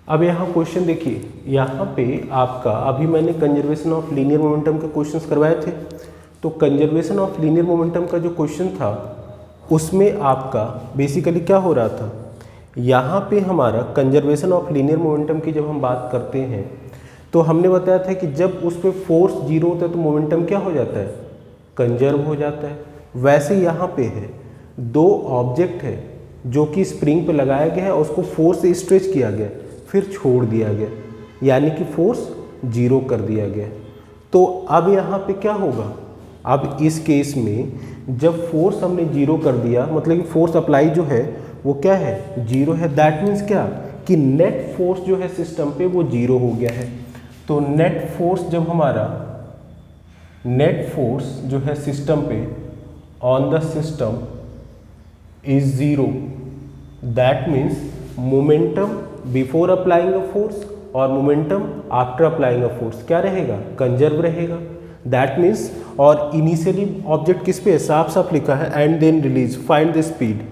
अब यहाँ क्वेश्चन देखिए, यहाँ पे आपका अभी मैंने कंजर्वेशन ऑफ लीनियर मोमेंटम के क्वेश्चंस करवाए थे। तो कंजर्वेशन ऑफ लीनियर मोमेंटम का जो क्वेश्चन था उसमें आपका बेसिकली क्या हो रहा था, यहाँ पे हमारा कंजर्वेशन ऑफ लीनियर मोमेंटम की जब हम बात करते हैं तो हमने बताया था कि जब उस पर फोर्स जीरो होता है तो मोमेंटम क्या हो जाता है, कंजर्व हो जाता है। वैसे यहाँ पे है, दो ऑब्जेक्ट है जो कि स्प्रिंग पे लगाया गया है और उसको फोर्स से स्ट्रेच किया गया फिर छोड़ दिया गया, यानी कि फोर्स जीरो कर दिया गया। तो अब यहाँ पे क्या होगा, अब इस केस में जब फोर्स हमने जीरो कर दिया, मतलब कि फोर्स अप्लाई जो है वो क्या है, जीरो है। दैट मीन्स क्या कि नेट फोर्स जो है सिस्टम पे वो जीरो हो गया है। तो नेट फोर्स जब हमारा, नेट फोर्स जो है सिस्टम पे on the system is zero, that means momentum before applying a force और momentum after applying a force क्या रहेगा, कंजर्व रहेगा। दैट मीन्स, और इनिशियली ऑब्जेक्ट किस पे है, साफ साफ लिखा है and then release find the speed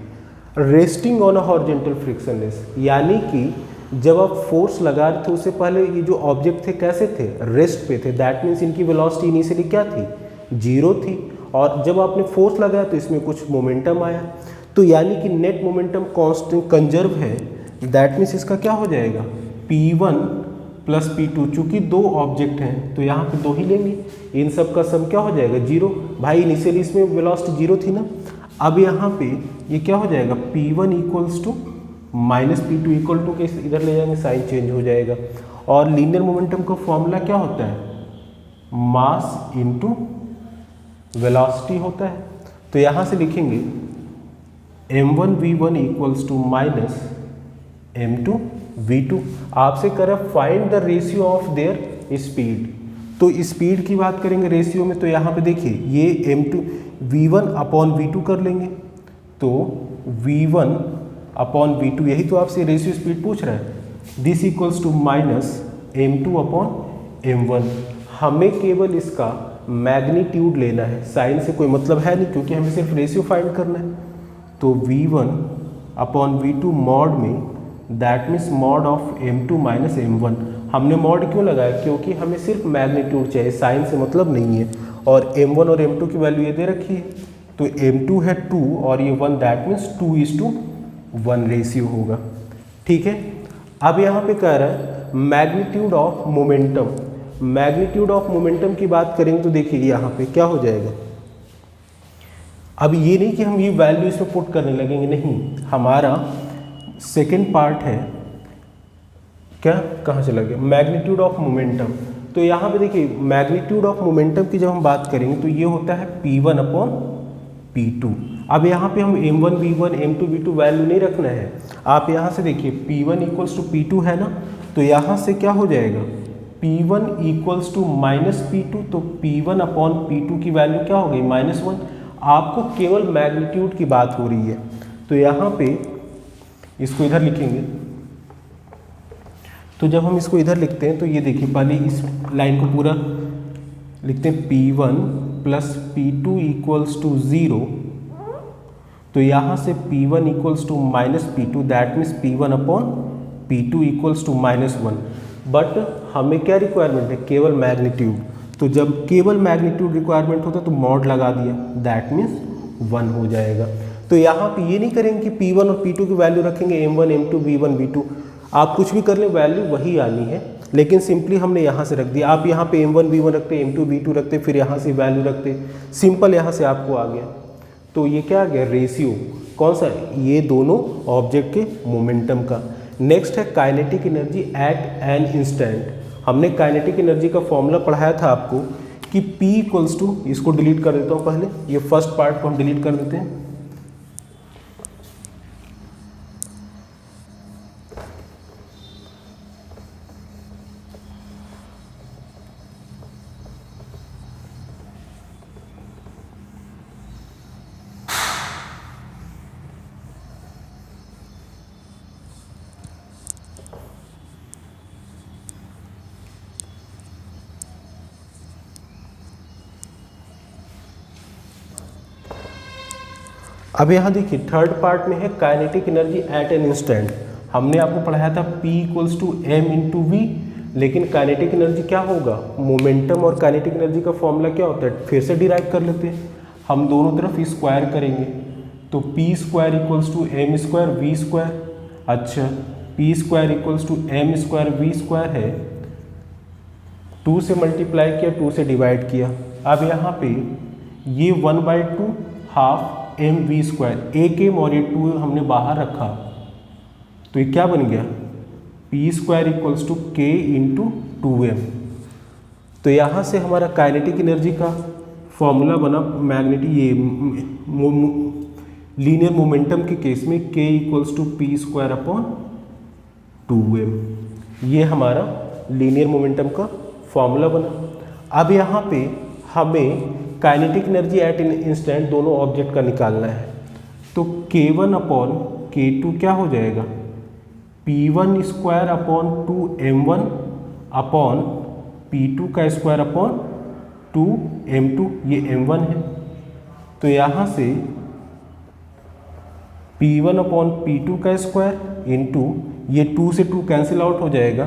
resting on a horizontal frictionless, यानी कि जब आप फोर्स लगा रहे थे उससे पहले ये जो ऑब्जेक्ट थे कैसे थे, रेस्ट पे थे। दैट मीन्स इनकी वेलोसिटी इनिशियली क्या थी, जीरो थी, और जब आपने फोर्स लगाया तो इसमें कुछ मोमेंटम आया, तो यानी कि नेट मोमेंटम कांस्टेंट कंजर्व है। दैट मीन्स इसका क्या हो जाएगा, P1 प्लस P2, चूंकि दो ऑब्जेक्ट हैं तो यहाँ पे दो ही लेंगे, इन सब का सम क्या हो जाएगा, जीरो। भाई इनिशियली इसमें वेलोसिटी जीरो थी ना, अब यहाँ पे ये क्या हो जाएगा, P1 equals to minus P2 equal to के इधर ले जाएंगे, साइन चेंज हो जाएगा। और लीनियर मोमेंटम का फॉर्मूला क्या होता है, मास इनटू वेलोसिटी होता है। तो यहाँ से लिखेंगे m1 v1 equals to minus m2 v2। आपसे करें find the ratio of their speed, तो स्पीड की बात करेंगे रेशियो में, तो यहाँ पे देखिए ये m2 v1 अपॉन v2 कर लेंगे, तो v1 अपॉन v2, यही तो आपसे रेशियो स्पीड पूछ रहा है। This equals to minus m2 upon m1। हमें केवल इसका मैग्नीट्यूड लेना है, साइन से कोई मतलब है नहीं क्योंकि हमें सिर्फ रेशियो फाइंड करना है। तो v1 अपॉन v2 मॉड में, that means mod of m2 minus m1। हमने मॉड क्यों लगाया, क्योंकि हमें सिर्फ मैग्नीट्यूड चाहिए, साइन से मतलब नहीं है। और m1 और m2 की वैल्यू ये दे रखी है, तो m2 है 2 और ये 1, दैट मीन्स 2:1 रेशियो होगा। ठीक है, अब यहाँ पे कह रहा है magnitude of momentum. Magnitude of momentum की बात करेंगे तो देखिए यहाँ पे क्या हो जाएगा, अब ये नहीं कि हम ये वैल्यू इसमें पुट करने लगेंगे, नहीं, हमारा सेकेंड पार्ट है क्या, कहाँ चला गया, मैग्नीट्यूड ऑफ मोमेंटम। तो यहाँ पे देखिए मैग्नीट्यूड ऑफ मोमेंटम की जब हम बात करेंगे तो ये होता है P1 अपॉन P2। अब यहाँ पे हम m1 v1 m2 v2 value नहीं रखना है, आप यहाँ से देखिए P1 इक्वल्स टू P2 है ना, तो यहाँ से क्या हो जाएगा, P1 equals to minus P2, तो P1 अपॉन P2 की वैल्यू क्या हो गई, -1। आपको केवल मैग्नीट्यूड की बात हो रही है, तो यहाँ पे इसको इधर लिखेंगे। तो जब हम इसको इधर लिखते हैं तो ये देखिए पहले इस लाइन को पूरा लिखते हैं, P1 plus P2 equals to 0, तो यहाँ से P1 equals to minus P2, that means P1 upon P2 equals to -1। But हमें क्या रिक्वायरमेंट है, केवल मैग्नीट्यूड। तो जब केवल मैग्नीट्यूड रिक्वायरमेंट होता है तो मॉड लगा दिया, दैट मीन्स 1 हो जाएगा। तो यहाँ पे ये नहीं करेंगे कि P1 और P2 की वैल्यू रखेंगे m1 m2 v1 v2, आप कुछ भी कर लें वैल्यू वही आनी है, लेकिन सिंपली हमने यहाँ से रख दिया। आप यहाँ पे m1 v1 रखते, m2 v2 रखते, फिर यहाँ से वैल्यू रखते, सिंपल यहाँ से आपको आ गया। तो ये क्या आ गया, रेशियो कौन सा, ये दोनों ऑब्जेक्ट के मोमेंटम का। नेक्स्ट है kinetic energy at an instant. हमने काइनेटिक एनर्जी का फॉर्मूला पढ़ाया था आपको कि P इक्वल्स टू, इसको डिलीट कर देता हूँ पहले, ये फर्स्ट पार्ट को हम डिलीट कर देते हैं। अब यहाँ देखिए थर्ड पार्ट में है kinetic energy at an instant. हमने आपको पढ़ाया था P equals to M into V, लेकिन काइनेटिक एनर्जी क्या होगा, मोमेंटम और काइनेटिक एनर्जी का फॉर्मूला क्या होता है, फिर से डिराइव कर लेते हैं। हम दोनों तरफ स्क्वायर करेंगे तो P square equals to M square V square. अच्छा, P square equals to M square V square है, 2 से मल्टीप्लाई किया, 2 से डिवाइड किया। अब यहाँ पे ये 1/2 हाफ एम वी स्क्वायर, एक एम और ये 2 हमने बाहर रखा, तो ये क्या बन गया, P square equals to K into 2m। तो यहाँ से हमारा काइनेटिक एनर्जी का फॉर्मूला बना मैग्नेटिक लीनियर मोमेंटम के केस में k equals to P square upon 2m। ये हमारा लीनियर मोमेंटम का फॉर्मूला बना। अब यहाँ पे हमें काइनेटिक एनर्जी एट इंस्टेंट दोनों ऑब्जेक्ट का निकालना है, तो k1 अपॉन k2 क्या हो जाएगा, p1 square upon 2m1 upon p2 का स्क्वायर अपॉन 2m2, ये m1 है। तो यहाँ से p1 अपॉन p2 का स्क्वायर इंटू ये 2 से 2 कैंसिल आउट हो जाएगा,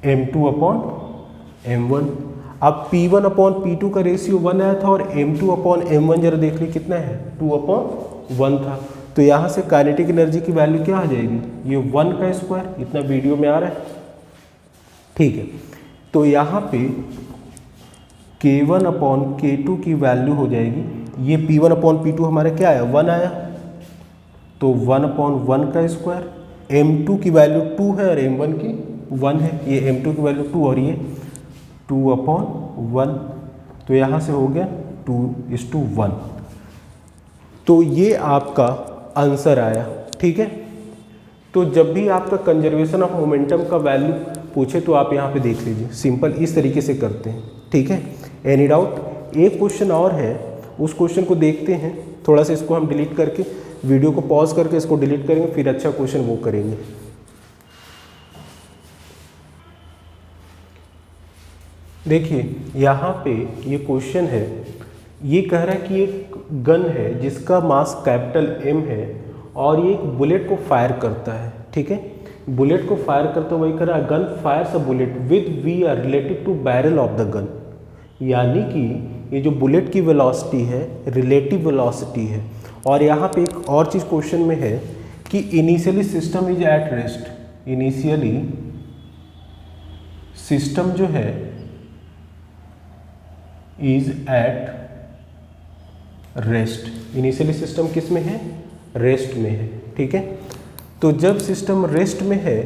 m2 अपॉन m1। अब p1 अपॉन p2 का रेशियो 1 आया था और m2 अपॉन m1 जरा देख ली कितना है, 2 अपॉन 1 था। तो यहाँ से काइनेटिक एनर्जी की वैल्यू क्या आ जाएगी, ये 1 का स्क्वायर, इतना वीडियो में आ रहा है, ठीक है। तो यहाँ पे k1 अपॉन k2 की वैल्यू हो जाएगी, ये p1 अपॉन p2 हमारा क्या आया, 1 आया, तो 1 अपॉन 1 का स्क्वायर, m2 की वैल्यू 2 है और m1 की 1 है, ये m2 की वैल्यू 2 और ये 2 अपॉन 1, तो यहाँ से हो गया 2:1। तो ये आपका आंसर आया, ठीक है। तो जब भी आपका कंजर्वेशन ऑफ मोमेंटम का वैल्यू पूछे तो आप यहाँ पे देख लीजिए, सिंपल इस तरीके से करते हैं, ठीक है। एनी डाउट, एक क्वेश्चन और है, उस क्वेश्चन को देखते हैं, थोड़ा सा इसको हम डिलीट करके वीडियो को पॉज करके इसको डिलीट करेंगे, फिर अच्छा क्वेश्चन वो करेंगे। देखिए यहाँ पे ये क्वेश्चन है, ये कह रहा है कि एक गन है जिसका मास कैपिटल M है और ये एक बुलेट को फायर करता है, ठीक है। बुलेट को फायर करते हुए वही कह रहा है, gun fires a bullet with V R relative to barrel of the gun, यानी कि ये जो बुलेट की वेलोसिटी है रिलेटिव वेलोसिटी है। और यहाँ पे एक और चीज़ क्वेश्चन में है कि initially system is at rest, initially system जो है is at rest, initially system किस में है, रेस्ट में है, ठीक है। तो जब सिस्टम रेस्ट में है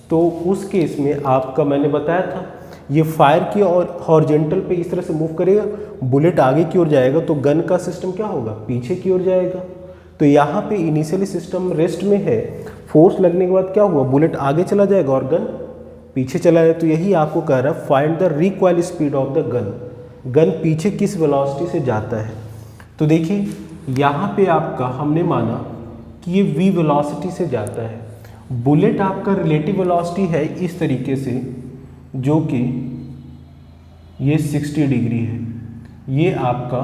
तो उस केस में आपका मैंने बताया था ये फायर किया और हॉरिजॉन्टल पे इस तरह से मूव करेगा, बुलेट आगे की ओर जाएगा तो गन का सिस्टम क्या होगा, पीछे की ओर जाएगा। तो यहाँ पे इनिशियली सिस्टम रेस्ट में है, फोर्स लगने के बाद क्या हुआ, बुलेट आगे चला जाएगा और गन पीछे चला जाएगा। तो यही आपको कह रहा है find the recoil speed of the gun, gun पीछे किस वेलोसिटी से जाता है। तो देखिए यहाँ पे आपका हमने माना कि ये v वेलोसिटी से जाता है, बुलेट आपका रिलेटिव वेलोसिटी है इस तरीके से जो कि ये 60 डिग्री है, ये आपका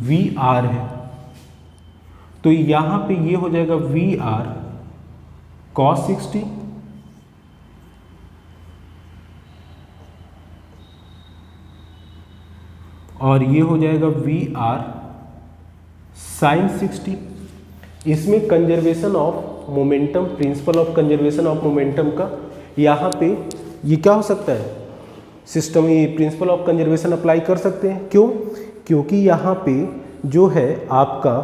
VR है। तो यहाँ पे ये हो जाएगा VR cos 60 और ये हो जाएगा VR sin 60। इसमें conservation of momentum, principle of conservation of momentum का यहाँ पे ये क्या हो सकता है, सिस्टम ये प्रिंसिपल ऑफ कंजर्वेशन अप्लाई कर सकते हैं। क्यों, क्योंकि यहाँ पे जो है आपका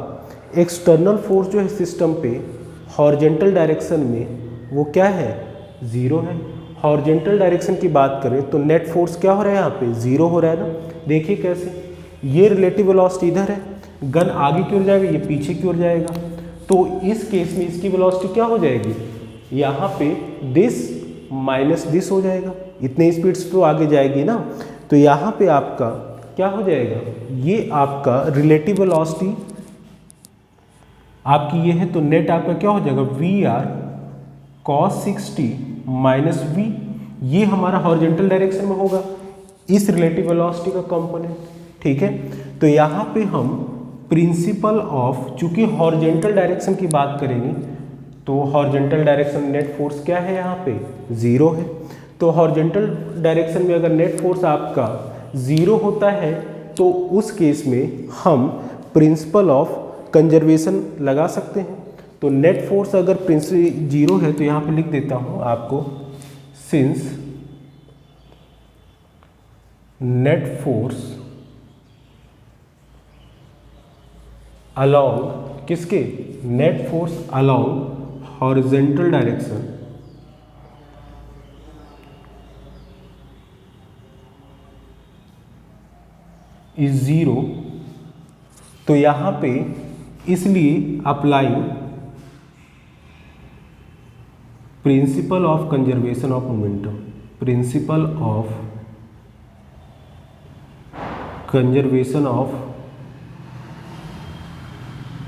एक्सटर्नल फोर्स जो है सिस्टम पे हॉरिजॉन्टल डायरेक्शन में वो क्या है, 0 है। हॉरिजॉन्टल डायरेक्शन की बात करें तो नेट फोर्स क्या हो रहा है, यहाँ पे 0 हो रहा है ना। देखिए कैसे, ये रिलेटिव वेलोसिटी इधर है, गन आगे की ओर जाएगा, ये पीछे की ओर जाएगा। तो इस केस में इसकी वेलोसिटी क्या हो जाएगी, यहाँ पे दिस माइनस दिस हो जाएगा, इतने स्पीड से तो आगे जाएगी ना। तो यहाँ पे आपका क्या हो जाएगा, ये आपका रिलेटिव वेलोसिटी आपकी ये है, तो नेट आपका क्या हो जाएगा VR cos 60 माइनस V, ये हमारा हॉरिजॉन्टल डायरेक्शन में होगा इस रिलेटिव वेलोसिटी का कंपोनेंट, ठीक है। तो यहाँ पे हम प्रिंसिपल ऑफ, चूंकि हॉरिजॉन्टल डायरेक्शन की बात करेंगे तो हॉरिजॉन्टल डायरेक्शन नेट फोर्स क्या है यहाँ पे 0 है। तो हॉरिजॉन्टल डायरेक्शन में अगर नेट फोर्स आपका 0 होता है तो उस केस में हम प्रिंसिपल ऑफ कंजर्वेशन लगा सकते हैं। तो नेट फोर्स अगर प्रिंसिपल 0 है तो यहाँ पे लिख देता हूँ आपको, सिंस नेट फोर्स अलोंग किसके, net force along horizontal direction is 0, तो यहाँ पे इसलिए applying principle of conservation of momentum, principle of conservation of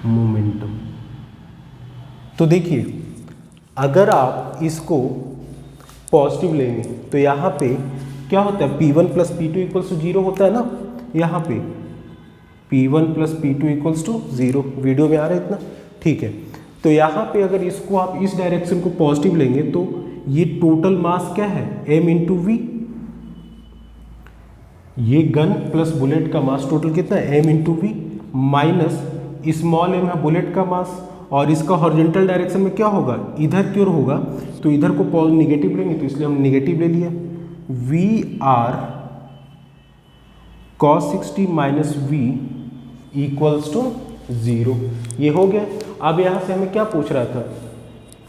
momentum. तो देखिए अगर आप इसको पॉजिटिव लेंगे तो यहाँ पे क्या होता है, P1 plus P2 equals to 0 होता है ना, यहाँ पे P1 plus P2 equals to 0। Video में आ रहा है इतना, ठीक है। तो यहाँ पे अगर इसको आप इस डायरेक्शन को पॉजिटिव लेंगे तो ये टोटल मास क्या है, m इंटू वी। ये गन प्लस बुलेट का मास टोटल कितना है, m into V, minus small m है बुलेट का मास, और इसका हॉरिजॉन्टल डायरेक्शन में क्या होगा, इधर की ओर होगा, तो इधर को निगेटिव लेंगे तो इसलिए हम निगेटिव ले लिया। V R cos 60 minus V equals to 0, ये हो गया। अब यहाँ से हमें क्या पूछ रहा था,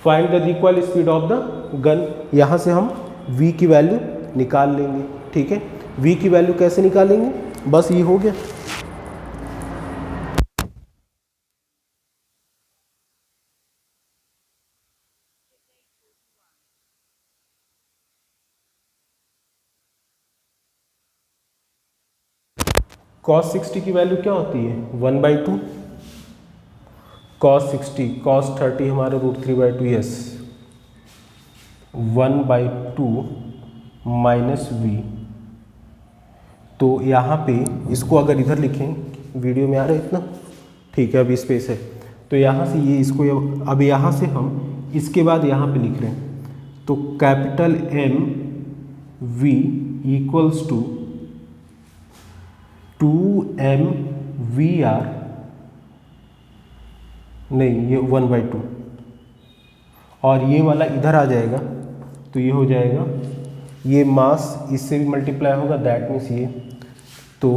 find the recoil speed of the gun. यहाँ से हम v की वैल्यू निकाल लेंगे, ठीक है। v की वैल्यू कैसे निकालेंगे, बस ये हो गया। cos 60 की वैल्यू क्या होती है, 1/2, cos 60 cos 30 हमारा √3/2, यस 1/2 माइनस वी। तो यहाँ पे इसको अगर इधर लिखें, वीडियो में आ रहा है इतना, ठीक है, अभी स्पेस है, तो यहाँ से ये इसको अब यहाँ से हम इसके बाद यहाँ पे लिख रहे हैं, तो capital M V equals to 2m VR, नहीं ये 1/2, और ये वाला इधर आ जाएगा तो ये हो जाएगा, ये मास इससे भी मल्टीप्लाई होगा, दैट मीन्स ये, तो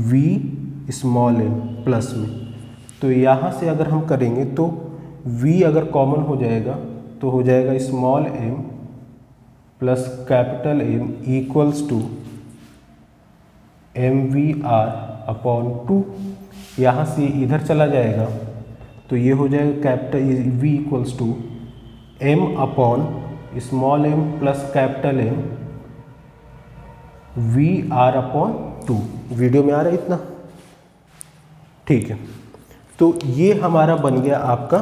v स्मॉल m प्लस में, तो यहाँ से अगर हम करेंगे तो v अगर कॉमन हो जाएगा तो हो जाएगा small m plus capital M equals to MVR upon 2। यहाँ से इधर चला जाएगा तो ये हो जाएगा capital V equals to M upon small m plus capital M VR upon 2। Video में आ रहा है इतना, ठीक है। तो ये हमारा बन गया आपका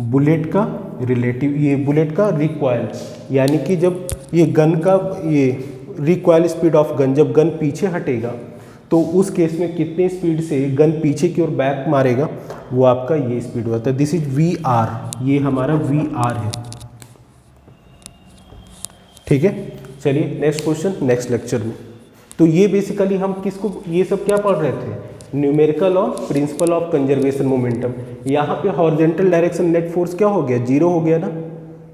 बुलेट का रिलेटिव, ये बुलेट का रिकॉइल, यानी कि जब ये गन का ये रिकॉइल स्पीड ऑफ गन, जब गन पीछे हटेगा तो उस केस में कितने स्पीड से गन पीछे की ओर बैक मारेगा, वो आपका ये स्पीड होता है। दिस इज VR, ये हमारा VR है, ठीक है। चलिए नेक्स्ट क्वेश्चन नेक्स्ट लेक्चर में। तो ये बेसिकली हम किसको, ये सब क्या पढ़ रहे थे, न्यूमेरिकल और प्रिंसिपल ऑफ कंजर्वेशन मोमेंटम। यहाँ पे हॉरिजॉन्टल डायरेक्शन नेट फोर्स क्या हो गया, 0 हो गया ना,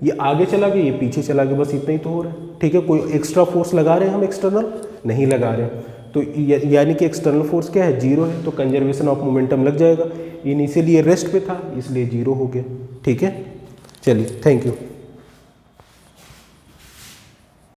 ये आगे चला गया, ये पीछे चला गया, बस इतना ही तो हो रहा है, ठीक है। कोई एक्स्ट्रा फोर्स लगा रहे हैं हम, एक्सटर्नल नहीं लगा रहे हैं, तो यानी कि एक्सटर्नल फोर्स क्या है, 0 है, तो कंजर्वेशन ऑफ मोमेंटम लग जाएगा। इनिशियली ये रेस्ट पे था इसलिए 0 हो गया, ठीक है। चलिए थैंक यू।